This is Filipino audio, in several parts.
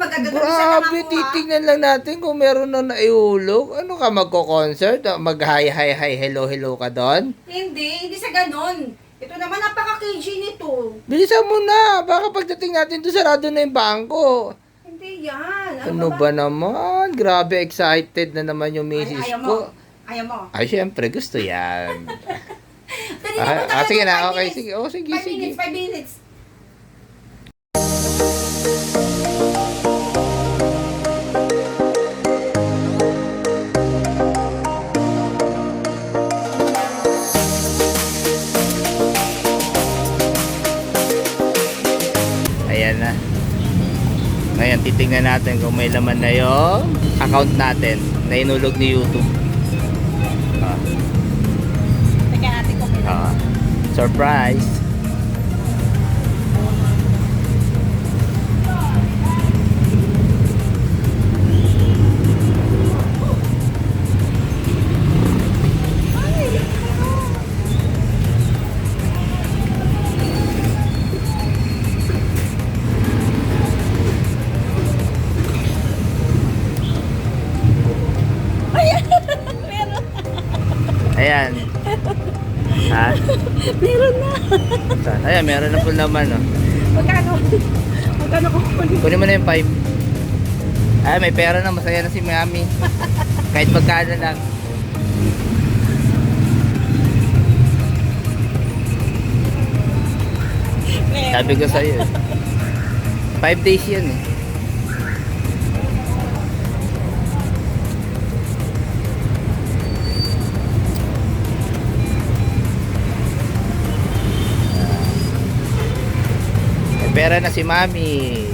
magagano'n sa Grabe, nakakuha. titingnan lang natin kung meron na naihulog. Ano ka, magko-concert? Mag-hi, hi, hi, hello, hello ka doon? Hindi sa ganon. Ito naman, napaka-KG nito. Bilisan mo na, baka pagdating natin doon sarado na yung bangko. Hindi yan. Ano ba naman? Grabe, excited na naman yung misis Ayaw mo. ko. Ayaw mo. Ay, syempre, gusto yan. Dali na, punta ka sige ng na, 5 okay, minutes. sige. Oh, sige, 5 sige. minutes, 5 minutes. Ayan na. Ngayon, titingnan natin kung may laman na yung account natin na inulog ni YouTube. Ah, Tingnan natin kung may ah. Surprise! Ayan. Ha? Meron na. Ayan, meron na po laman, oh. Magkano? Magkano ko kunin? Kunin mo na yung 5. Ay, may pera na. Masaya na si Mami. Kahit magkano lang. Sabi ko sa'yo, 5 days yun, eh. May pera na si Mami.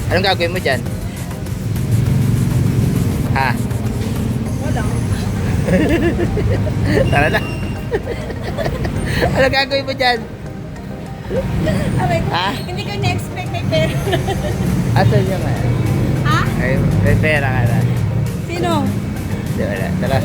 Anong gagawin mo dyan? Ha? Wala. Tara na. Anong gagawin mo dyan? Aray, Ha? hindi ko na-expect may pera. Asan yung nga? Ha? Ay, may pera ka na. Sino? Di wala. Tara.